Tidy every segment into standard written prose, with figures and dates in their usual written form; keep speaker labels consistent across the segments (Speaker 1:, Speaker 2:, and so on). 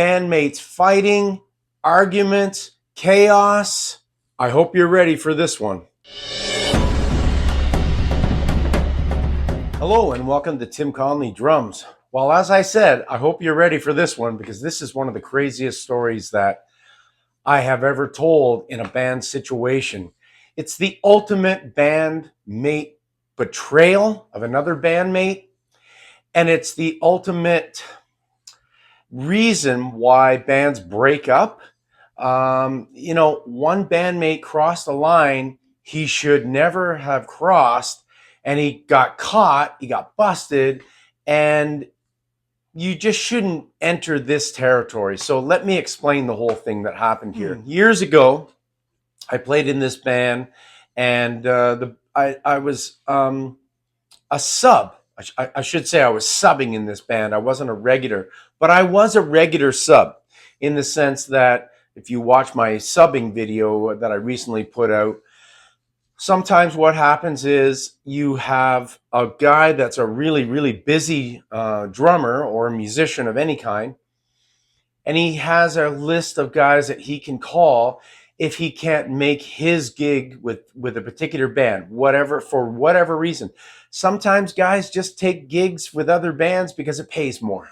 Speaker 1: bandmates fighting, arguments, chaos. I hope you're ready for this one. Hello and welcome to Tim Conley Drums. Well, as I said, I hope you're ready for this one because this is one of the craziest stories that I have ever told in a band situation. It's the ultimate bandmate betrayal of another bandmate, and it's the ultimate reason why bands break up. One bandmate crossed a line he should never have crossed, and he got caught, he got busted, and you just shouldn't enter this territory. So let me explain the whole thing that happened here. Years ago, I played in this band, and I was a sub. I should say I was subbing in this band. I wasn't a regular, but I was a regular sub in the sense that if you watch my subbing video that I recently put out, sometimes what happens is you have a guy that's a really, really busy drummer or a musician of any kind, and he has a list of guys that he can call if he can't make his gig with a particular band, for whatever reason. Sometimes guys just take gigs with other bands because it pays more.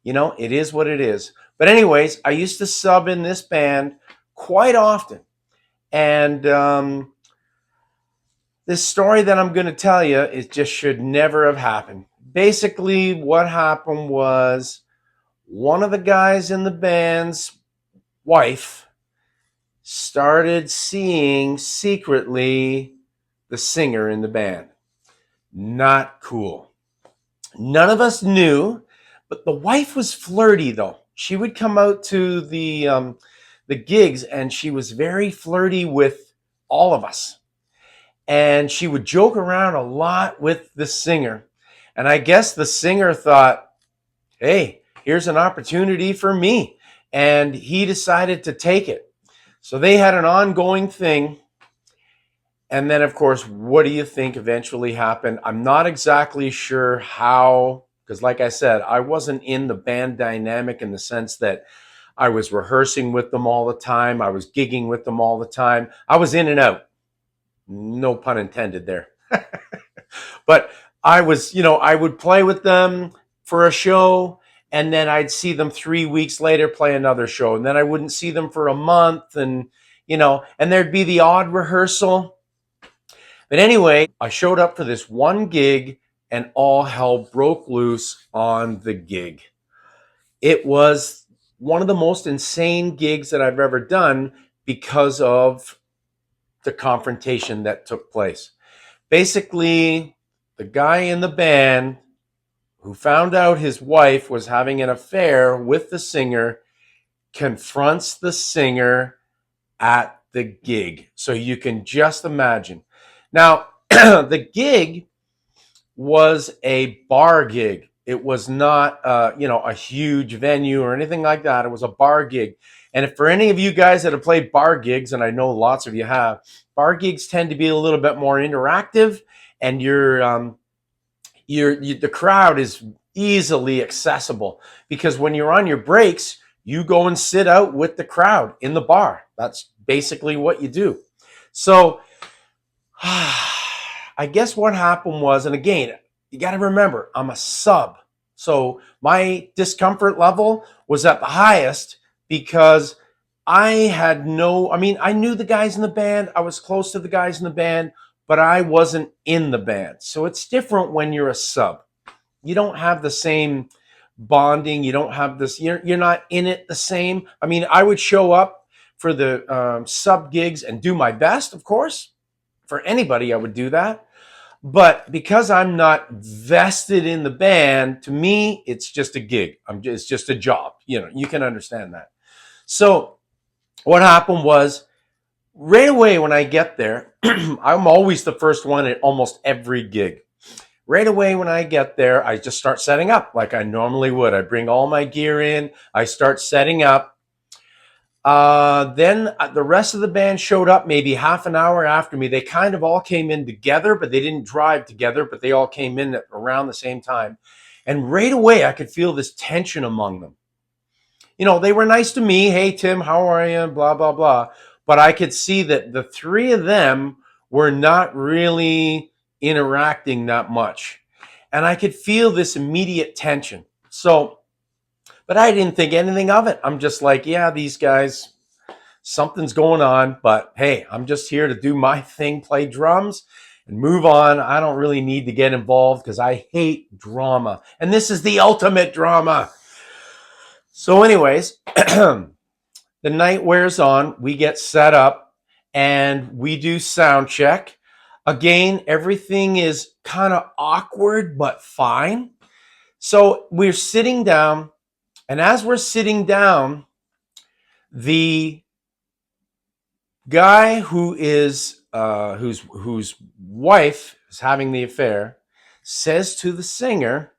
Speaker 1: It is what it is. But anyways, I used to sub in this band quite often. And this story that I'm going to tell you, it just should never have happened. Basically, what happened was one of the guys in the band's wife started seeing secretly the singer in the band. Not cool. None of us knew, but the wife was flirty though. She would come out to the gigs and she was very flirty with all of us. And she would joke around a lot with the singer. And I guess the singer thought, hey, here's an opportunity for me. And he decided to take it. So they had an ongoing thing. And then, of course, what do you think eventually happened? I'm not exactly sure how, because like I said, I wasn't in the band dynamic in the sense that I was rehearsing with them all the time. I was gigging with them all the time. I was in and out. No pun intended there. But I was, I would play with them for a show, and then I'd see them 3 weeks later play another show. And then I wouldn't see them for a month, and, and there'd be the odd rehearsal. But anyway, I showed up for this one gig, and all hell broke loose on the gig. It was one of the most insane gigs that I've ever done because of the confrontation that took place. Basically, the guy in the band who found out his wife was having an affair with the singer confronts the singer at the gig. So you can just imagine. Now, the gig was a bar gig. It was not, a huge venue or anything like that. It was a bar gig. And if for any of you guys that have played bar gigs, and I know lots of you have, bar gigs tend to be a little bit more interactive, and the crowd is easily accessible because when you're on your breaks, you go and sit out with the crowd in the bar. That's basically what you do. So I guess what happened was, and again, you got to remember, I'm a sub. So my discomfort level was at the highest because I knew the guys in the band. I was close to the guys in the band, but I wasn't in the band. So it's different when you're a sub. You don't have the same bonding. You don't have this, you're not in it the same. I mean, I would show up for the sub gigs and do my best, of course. For anybody, I would do that. But because I'm not vested in the band, to me, it's just a gig. It's just a job. You can understand that. So what happened was, right away when I get there, I'm always the first one at almost every gig. Right away when I get there, I just start setting up like I normally would. I bring all my gear in. I start setting up. Then the rest of the band showed up maybe half an hour after me. They kind of all came in together, but they didn't drive together, but they all came in at around the same time. And right away, I could feel this tension among them. They were nice to me. Hey, Tim, how are you? Blah, blah, blah. But I could see that the three of them were not really interacting that much. And I could feel this immediate tension. So, but I didn't think anything of it. I'm just like, yeah, these guys, something's going on. But hey, I'm just here to do my thing, play drums, and move on. I don't really need to get involved because I hate drama. And this is the ultimate drama. So, anyways, the night wears on. We get set up and we do sound check. Again, everything is kind of awkward, but fine. So, we're sitting down. And as we're sitting down, the guy whose wife is having the affair says to the singer,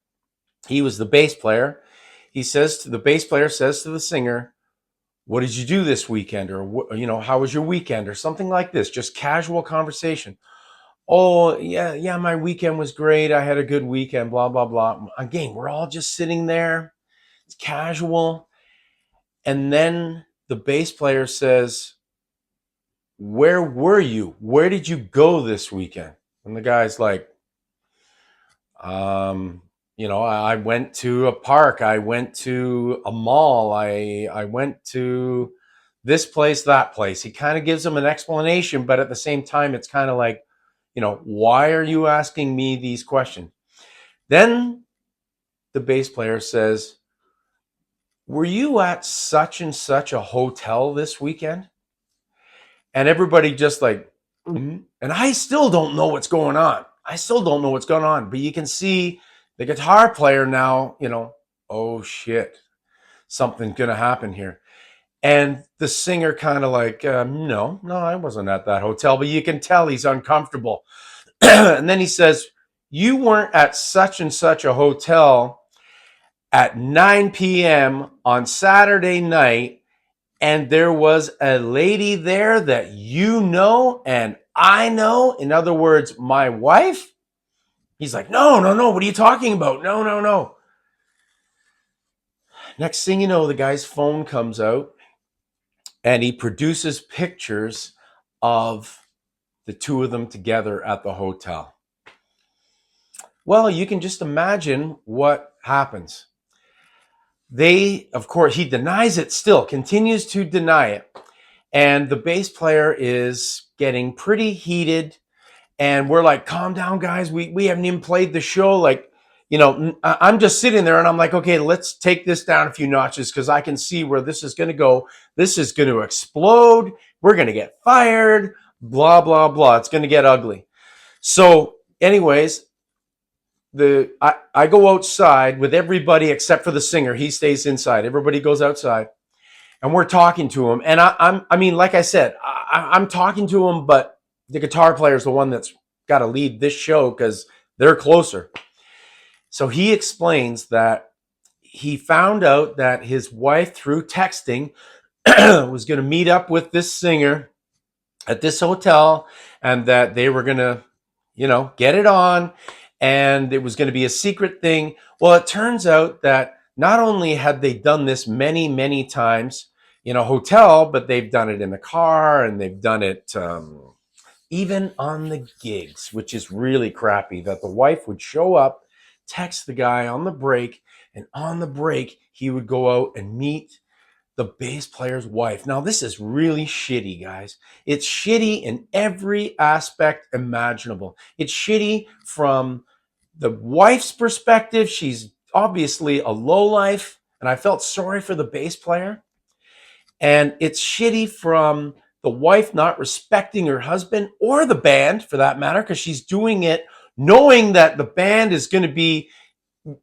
Speaker 1: he was the bass player. The bass player says to the singer, "What did you do this weekend?" Or, how was your weekend? Or something like this, just casual conversation. "Oh, yeah, my weekend was great. I had a good weekend, blah, blah, blah." Again, we're all just sitting there. It's casual. And then the bass player says, "Where were you? Where did you go this weekend?" And the guy's like, I went to a park. I went to a mall. I went to this place, that place. He kind of gives him an explanation, but at the same time, it's kind of like, why are you asking me these questions? Then the bass player says, "Were you at such and such a hotel this weekend?" And everybody just like, mm-hmm. And I still don't know what's going on. But you can see the guitar player now, oh shit, something's going to happen here. And the singer kind of like, no, I wasn't at that hotel. But you can tell he's uncomfortable. And then he says, "You weren't at such and such a hotel at 9 p.m. on Saturday night. And there was a lady there that you know and I know. In other words, my wife." He's like, no. What are you talking about? No. Next thing you know, the guy's phone comes out and he produces pictures of the two of them together at the hotel. Well, you can just imagine what happens. Of course, he denies it still, continues to deny it. And the bass player is getting pretty heated. And we're like, calm down, guys. We haven't even played the show. Like, I'm just sitting there and I'm like, okay, let's take this down a few notches because I can see where this is going to go. This is going to explode. We're going to get fired. Blah, blah, blah. It's going to get ugly. So anyways, I go outside with everybody except for the singer. He stays inside. Everybody goes outside. And we're talking to him. And like I said, I'm talking to him, but the guitar player is the one that's got to lead this show because they're closer. So he explains that he found out that his wife, through texting, was going to meet up with this singer at this hotel and that they were going to, get it on. And it was going to be a secret thing. Well, it turns out that not only had they done this many, many times in a hotel, but they've done it in the car and they've done it even on the gigs, which is really crappy, that the wife would show up, text the guy on the break, and on the break, he would go out and meet the bass player's wife. Now, this is really shitty, guys. It's shitty in every aspect imaginable. It's shitty from the wife's perspective. She's obviously a lowlife, and I felt sorry for the bass player. And it's shitty from the wife not respecting her husband or the band, for that matter, because she's doing it knowing that the band is going to be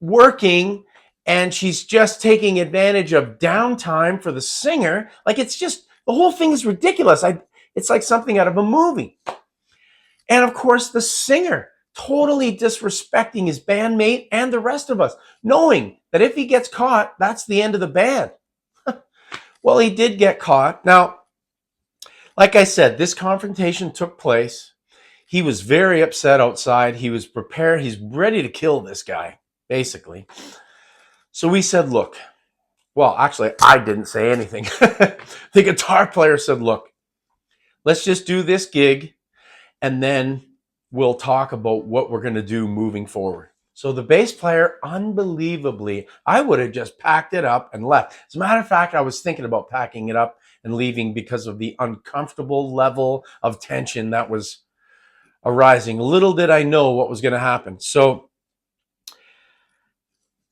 Speaker 1: working and she's just taking advantage of downtime for the singer. Like, it's just, the whole thing is ridiculous. It's like something out of a movie. And of course, the singer totally disrespecting his bandmate and the rest of us, knowing that if he gets caught, that's the end of the band. Well, he did get caught. Now, like I said, this confrontation took place. He was very upset outside. He was prepared. He's ready to kill this guy, basically. So we said, look, Well, actually, I didn't say anything. The guitar player said, look, let's just do this gig and then we'll talk about what we're going to do moving forward. So the bass player, unbelievably, I would have just packed it up and left. As a matter of fact, I was thinking about packing it up and leaving because of the uncomfortable level of tension that was arising. Little did I know what was going to happen. So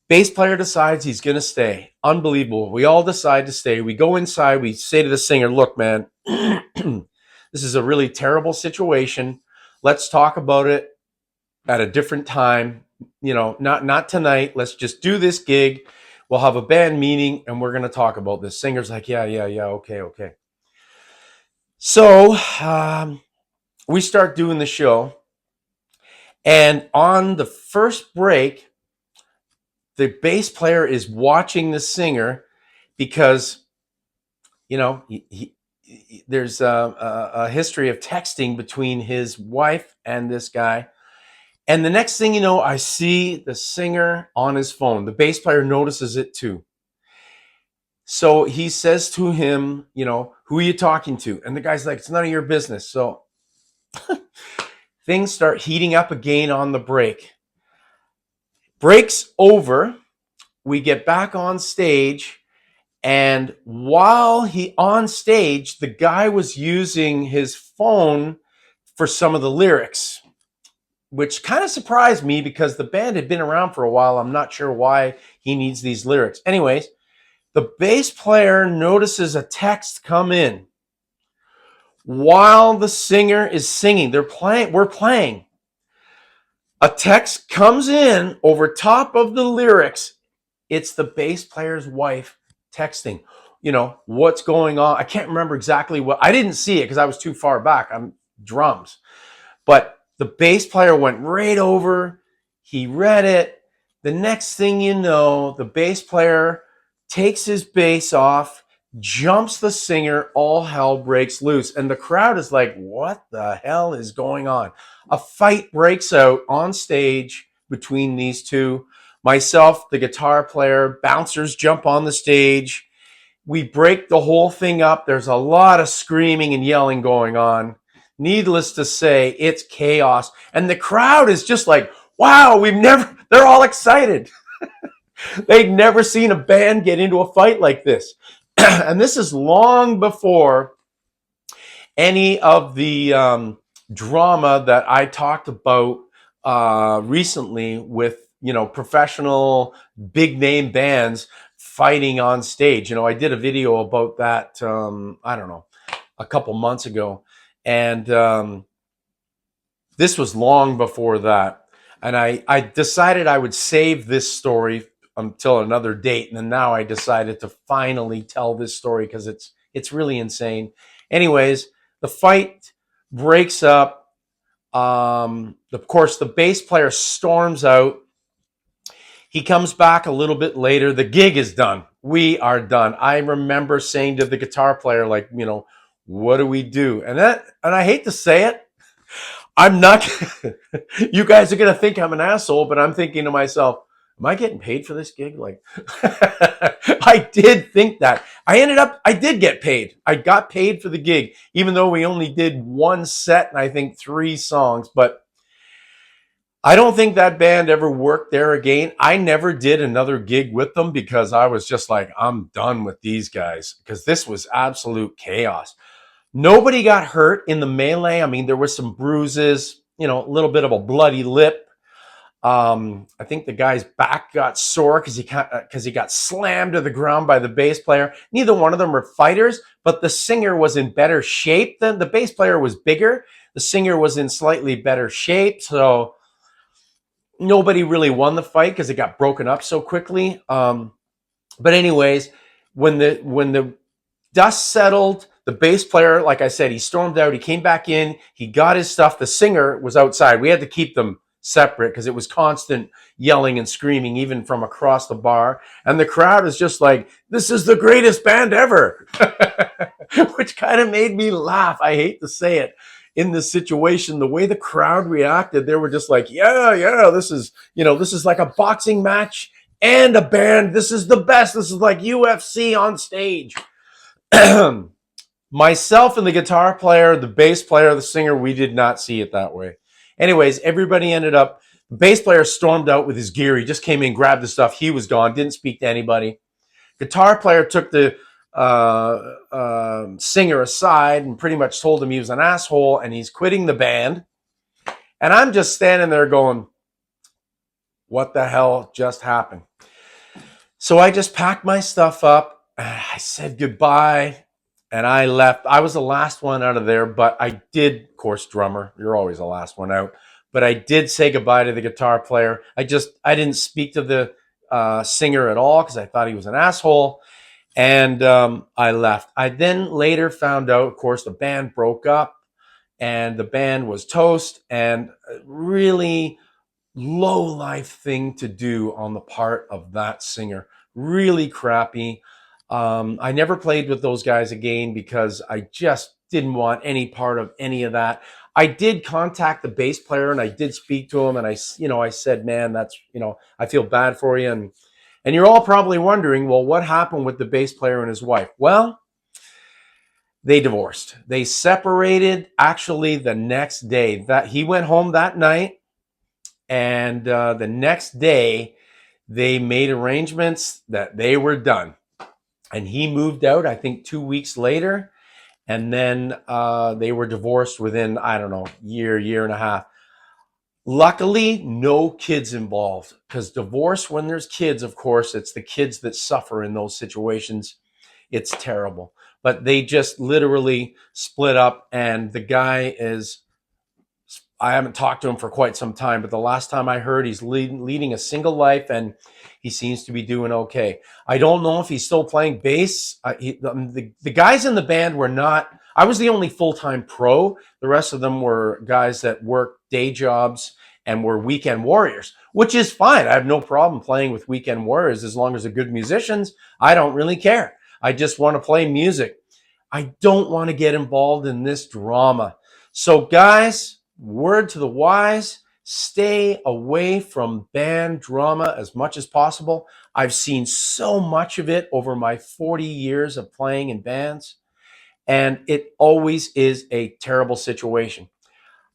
Speaker 1: bass player decides he's going to stay. Unbelievable. We all decide to stay. We go inside. We say to the singer, look, man, this is a really terrible situation. Let's talk about it at a different time. You know, not tonight. Let's just do this gig. We'll have a band meeting and we're going to talk about this. Singer's like, yeah, okay. So we start doing the show. And on the first break, the bass player is watching the singer because, you know, there's a history of texting between his wife and this guy. And the next thing you know, I see the singer on his phone. The bass player notices it too. So he says to him, you know, who are you talking to? And the guy's like, it's none of your business. So things start heating up again on the break. Break's over. We get back on stage. And while he on stage, the guy was using his phone for some of the lyrics, which kind of surprised me because the band had been around for a while. I'm not sure why he needs these lyrics. Anyways, the bass player notices a text come in while the singer is singing. We're playing. A text comes in over top of the lyrics. It's the bass player's wife texting, you know, what's going on. I can't remember exactly what. I didn't see it because I was too far back. I'm drums. But the bass player went right over. He read it. The next thing you know, the bass player takes his bass off, jumps the singer, all hell breaks loose. And the crowd is like, what the hell is going on? A fight breaks out on stage between these two. Myself, the guitar player, bouncers jump on the stage. We break the whole thing up. There's a lot of screaming and yelling going on. Needless to say, it's chaos. And the crowd is just like, wow, they're all excited. They'd never seen a band get into a fight like this. And this is long before any of the drama that I talked about recently with, you know, professional big name bands fighting on stage. You know, I did a video about that, I don't know, a couple months ago. And this was long before that. And I decided I would save this story until another date. And then now I decided to finally tell this story because it's really insane. Anyways, the fight breaks up. Of course, the bass player storms out. He comes back a little bit later. The gig is done. We are done. I remember saying to the guitar player, like, you know, what do we do? And I hate to say it, I'm not, you guys are going to think I'm an asshole, but I'm thinking to myself, am I getting paid for this gig? Like, I did think that. I did get paid. I got paid for the gig, even though we only did one set and I think 3 songs. But I don't think that band ever worked there again. I never did another gig with them because I was just like, I'm done with these guys because this was absolute chaos. Nobody got hurt in the melee. I mean, there were some bruises, you know, a little bit of a bloody lip. I think the guy's back got sore because he got slammed to the ground by the bass player. Neither one of them were fighters, but the singer was in better shape than the bass player was bigger. The singer was in slightly better shape, so nobody really won the fight because it got broken up so quickly. But anyways, when the dust settled, the bass player, like I said, he stormed out. He came back in. He got his stuff. The singer was outside. We had to keep them separate because it was constant yelling and screaming even from across the bar. And the crowd is just like, this is the greatest band ever, which kind of made me laugh. I hate to say it. In this situation, the way the crowd reacted, they were just like, yeah, this is, you know, this is like a boxing match and a band. This is the best. This is like UFC on stage. Myself and the guitar player, the bass player, the singer, we did not see it that way. Anyways, everybody ended up, the bass player stormed out with his gear. He just came in, grabbed the stuff. He was gone, didn't speak to anybody. Guitar player took the singer aside and pretty much told him he was an asshole and he's quitting the band. And I'm just standing there going, what the hell just happened? So I just packed my stuff up. I said goodbye and I left. I was the last one out of there, but I did, of course, drummer. You're always the last one out. But I did say goodbye to the guitar player. I didn't speak to the singer at all because I thought he was an asshole. And I left. I then later found out, of course, the band broke up and the band was toast, and really low life thing to do on the part of that singer. Really crappy. I never played with those guys again because I just didn't want any part of any of that. I did contact the bass player and I did speak to him, and I said, man, that's, I feel bad for you. And you're all probably wondering, well, what happened with the bass player and his wife? Well, they divorced. They separated actually the next day. That he went home that night, and the next day they made arrangements that they were done. And he moved out, I think 2 weeks later, and then they were divorced within, I don't know, year and a half. Luckily, no kids involved, because divorce, when there's kids, of course, it's the kids that suffer in those situations. It's terrible. But they just literally split up, and the guy is, I haven't talked to him for quite some time, but the last time I heard, he's leading a single life, and he seems to be doing okay. I don't know if he's still playing bass. The guys in the band were not, I was the only full-time pro. The rest of them were guys that worked day jobs and were weekend warriors, which is fine. I have no problem playing with weekend warriors as long as they're good musicians. I don't really care. I just want to play music. I don't want to get involved in this drama. So guys, word to the wise, stay away from band drama as much as possible. I've seen so much of it over my 40 years of playing in bands, and it always is a terrible situation.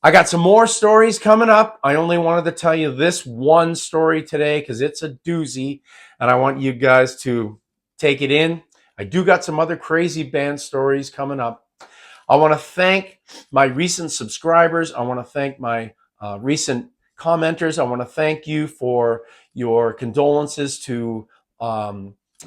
Speaker 1: I got some more stories coming up. I only wanted to tell you this one story today because it's a doozy, and I want you guys to take it in. I do got some other crazy band stories coming up. I want to thank my recent subscribers. I want to thank my recent commenters. I want to thank you for your condolences to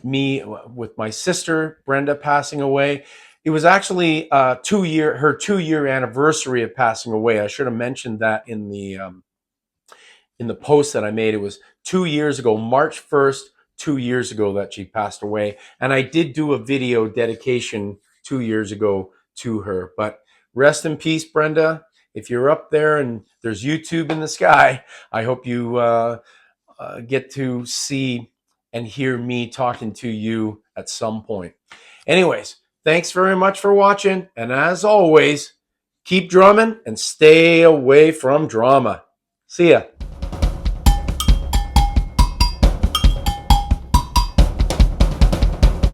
Speaker 1: me with my sister Brenda passing away. It was actually her 2-year anniversary of passing away. I should have mentioned that in the post that I made. It was 2 years ago, March 1st, 2 years ago that she passed away. And I did do a video dedication 2 years ago to her. But rest in peace, Brenda. If you're up there and there's YouTube in the sky, I hope you get to see and hear me talking to you at some point. Anyways, thanks very much for watching. And as always, keep drumming and stay away from drama. See ya.